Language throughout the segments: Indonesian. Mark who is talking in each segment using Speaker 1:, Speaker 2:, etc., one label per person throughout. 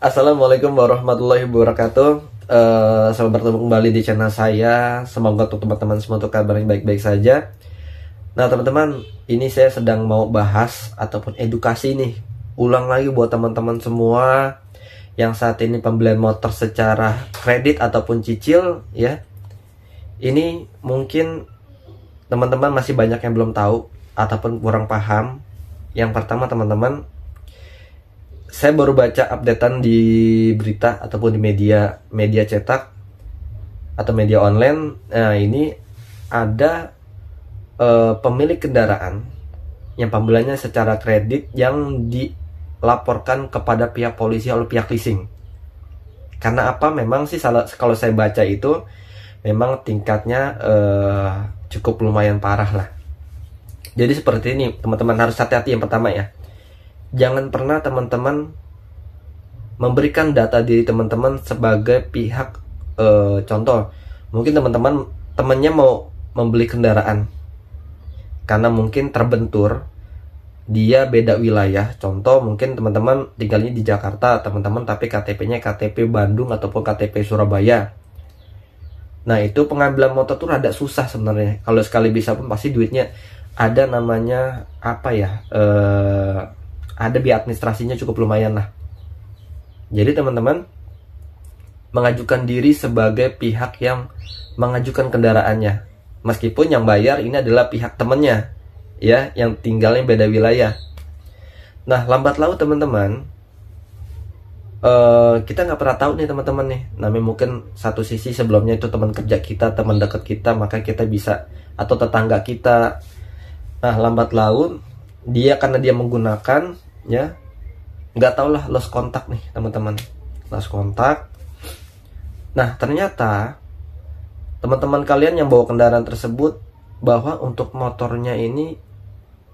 Speaker 1: Assalamualaikum warahmatullahi wabarakatuh. Selamat bertemu kembali di channel saya. Semoga untuk teman-teman semua untuk kabarnya baik-baik saja. Nah teman-teman, ini saya sedang mau bahas ataupun edukasi nih. Ulang lagi buat teman-teman semua yang saat ini pembelian motor secara kredit ataupun cicil ya. Ini mungkin teman-teman masih banyak yang belum tahu ataupun kurang paham. Yang pertama teman-teman, saya baru baca updatean di berita ataupun di media cetak atau media online. Nah ini ada pemilik kendaraan yang pembeliannya secara kredit yang dilaporkan kepada pihak polisi oleh pihak leasing. Karena apa? Memang sih kalau saya baca itu memang tingkatnya cukup lumayan parah lah. Jadi seperti ini teman-teman, harus hati-hati. Yang pertama ya, jangan pernah teman-teman memberikan data diri teman-teman sebagai pihak. Contoh, mungkin teman-teman temannya mau membeli kendaraan karena mungkin terbentur, dia beda wilayah. Contoh, mungkin teman-teman tinggalnya di Jakarta teman-teman, tapi KTP-nya KTP Bandung ataupun KTP Surabaya. Nah itu pengambilan motor tuh rada susah sebenarnya. Kalau sekali bisa pun pasti duitnya ada, namanya apa ya, ada biaya administrasinya cukup lumayan lah. Jadi teman-teman mengajukan diri sebagai pihak yang mengajukan kendaraannya, meskipun yang bayar ini adalah pihak temennya ya, yang tinggalnya beda wilayah. Nah lambat laun teman-teman, kita nggak pernah tahu nih teman-teman nih, namanya mungkin satu sisi sebelumnya itu teman kerja kita, teman dekat kita, maka kita bisa, atau tetangga kita. Nah lambat laun dia, karena dia menggunakan ya, nggak tau lah, lost kontak nih teman-teman, lost kontak. Nah ternyata teman-teman kalian yang bawa kendaraan tersebut bahwa untuk motornya ini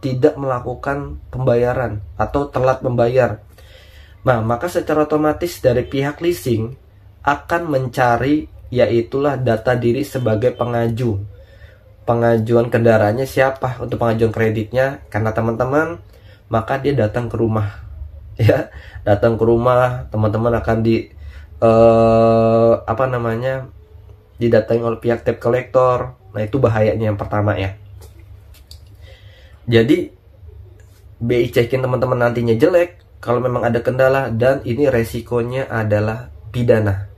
Speaker 1: tidak melakukan pembayaran atau telat membayar. Nah maka secara otomatis dari pihak leasing akan mencari, yaitulah data diri sebagai pengajuan kendaraannya siapa untuk pengajuan kreditnya. Karena teman-teman, maka dia datang ke rumah ya, datang ke rumah teman-teman akan didatangi oleh pihak debt collector. Nah itu bahayanya yang pertama ya. Jadi BI checking teman-teman nantinya jelek kalau memang ada kendala, dan ini resikonya adalah pidana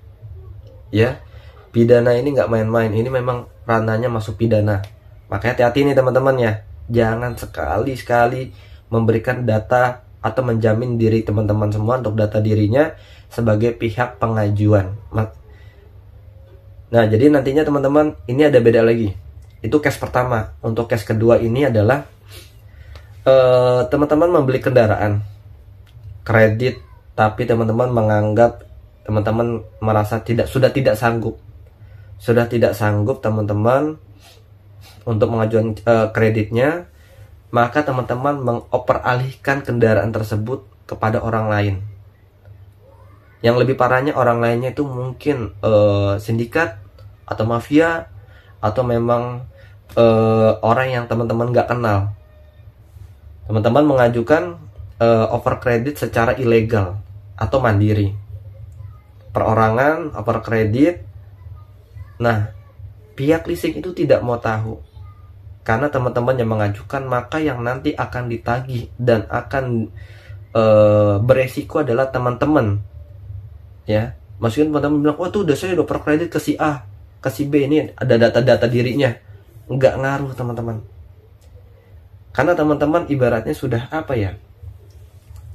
Speaker 1: ya. Pidana ini nggak main-main, ini memang ranahnya masuk pidana. Makanya hati-hati nih teman-teman ya, jangan sekali-sekali memberikan data atau menjamin diri teman-teman semua untuk data dirinya sebagai pihak pengajuan. Nah jadi nantinya teman-teman, ini ada beda lagi. Itu case pertama. Untuk case kedua ini adalah teman-teman membeli kendaraan kredit, tapi teman-teman menganggap, teman-teman merasa sudah tidak sanggup teman-teman untuk mengajukan kreditnya. Maka teman-teman mengoperalihkan kendaraan tersebut kepada orang lain. Yang lebih parahnya, orang lainnya itu mungkin sindikat atau mafia, atau memang orang yang teman-teman gak kenal. Teman-teman mengajukan over kredit secara ilegal atau mandiri, perorangan over kredit. Nah pihak leasing itu tidak mau tahu, karena teman-teman yang mengajukan, maka yang nanti akan ditagih dan akan beresiko adalah teman-teman ya. Maksudnya teman-teman bilang, wah tuh udah saya udah over kredit ke si A, ke si B, ini ada data-data dirinya. Nggak ngaruh teman-teman, karena teman-teman ibaratnya sudah apa ya,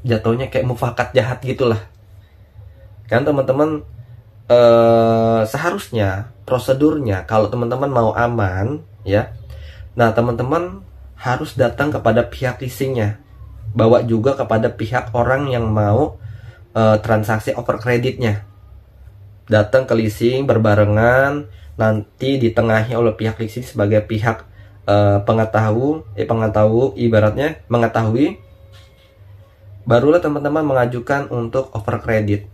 Speaker 1: jatuhnya kayak mufakat jahat gitulah. Kan teman-teman seharusnya prosedurnya, kalau teman-teman mau aman ya, nah teman-teman harus datang kepada pihak leasingnya, bawa juga kepada pihak orang yang mau transaksi over kreditnya, datang ke leasing berbarengan, nanti ditengahi oleh pihak leasing sebagai pihak ibaratnya mengetahui, barulah teman-teman mengajukan untuk over kredit.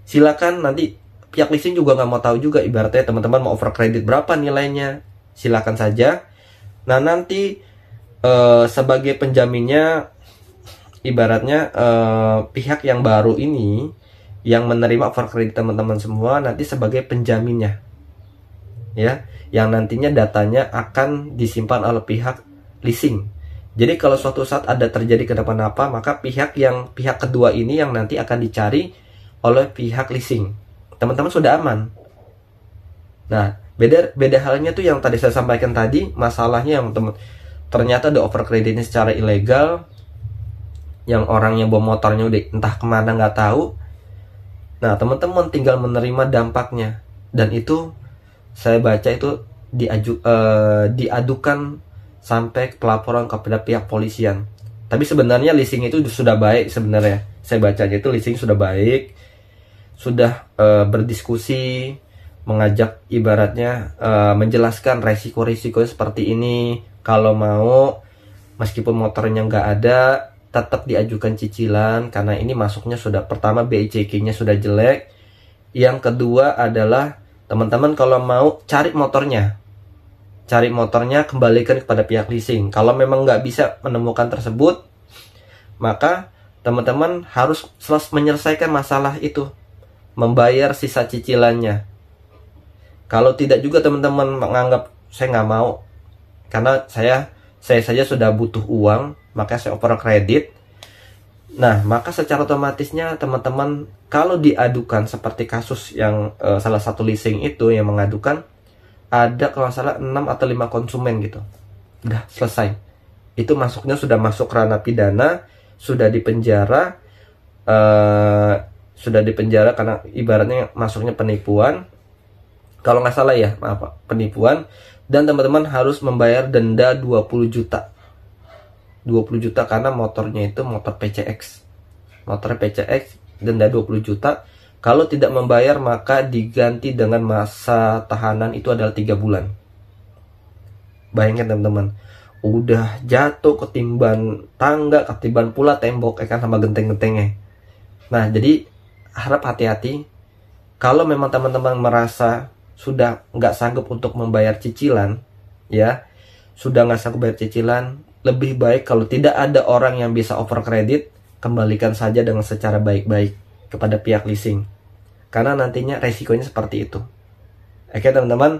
Speaker 1: Silakan, nanti pihak leasing juga nggak mau tahu juga, ibaratnya teman-teman mau over kredit berapa nilainya, silakan saja. Nah nanti sebagai penjaminnya, ibaratnya pihak yang baru ini yang menerima overkredit teman-teman semua nanti sebagai penjaminnya, ya, yang nantinya datanya akan disimpan oleh pihak leasing. Jadi kalau suatu saat ada terjadi kenapa-napa, maka pihak kedua ini yang nanti akan dicari oleh pihak leasing. Teman-teman sudah aman. Nah, beda halnya tuh yang tadi saya sampaikan tadi, masalahnya yang ternyata ada overkreditnya secara ilegal, yang orang yang bawa motornya udah entah kemana nggak tahu. Nah, teman-teman tinggal menerima dampaknya, dan itu saya baca itu diadukan sampai pelaporan kepada pihak polisian. Tapi sebenarnya leasing itu sudah baik sebenarnya. Saya bacanya itu leasing sudah baik, sudah berdiskusi, mengajak ibaratnya menjelaskan resiko-resiko seperti ini. Kalau mau, meskipun motornya nggak ada, tetap diajukan cicilan karena ini masuknya sudah, pertama BICK-nya sudah jelek. Yang kedua adalah teman-teman kalau mau cari motornya kembalikan kepada pihak leasing. Kalau memang nggak bisa menemukan tersebut, maka teman-teman harus menyelesaikan masalah itu, membayar sisa cicilannya. Kalau tidak juga teman-teman menganggap saya nggak mau karena saya saja sudah butuh uang, maka saya overkredit. Nah, maka secara otomatisnya teman-teman kalau diadukan seperti kasus yang salah satu leasing itu yang mengadukan, ada kalau salah 6 atau 5 konsumen gitu. Udah selesai. Itu sudah masuk ranah pidana, sudah dipenjara, karena ibaratnya masuknya penipuan. Kalau nggak salah ya, maaf, penipuan. Dan teman-teman harus membayar denda 20 juta. 20 juta karena motornya itu motor PCX. Motor PCX, denda 20 juta. Kalau tidak membayar maka diganti dengan masa tahanan itu adalah 3 bulan. Bayangkan teman-teman, udah jatuh ketimban tangga, ketimban pula tembok kan sama genteng-gentengnya. Nah, jadi harap hati-hati. Kalau memang teman-teman merasa sudah nggak sanggup untuk membayar cicilan, ya, sudah nggak sanggup bayar cicilan, lebih baik kalau tidak ada orang yang bisa overkredit, kembalikan saja dengan secara baik-baik kepada pihak leasing. Karena nantinya resikonya seperti itu. Oke teman-teman.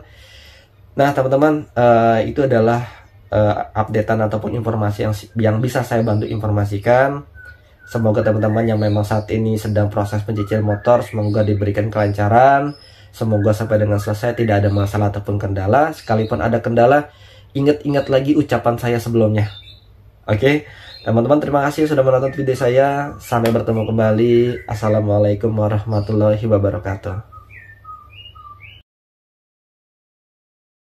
Speaker 1: Nah teman-teman, itu adalah updatean ataupun informasi yang bisa saya bantu informasikan. Semoga teman-teman yang memang saat ini sedang proses pencicilan motor, semoga diberikan kelancaran. Semoga sampai dengan selesai tidak ada masalah ataupun kendala. Sekalipun ada kendala, ingat-ingat lagi ucapan saya sebelumnya. Oke, teman-teman, terima kasih sudah menonton video saya. Sampai bertemu kembali. Assalamualaikum warahmatullahi wabarakatuh.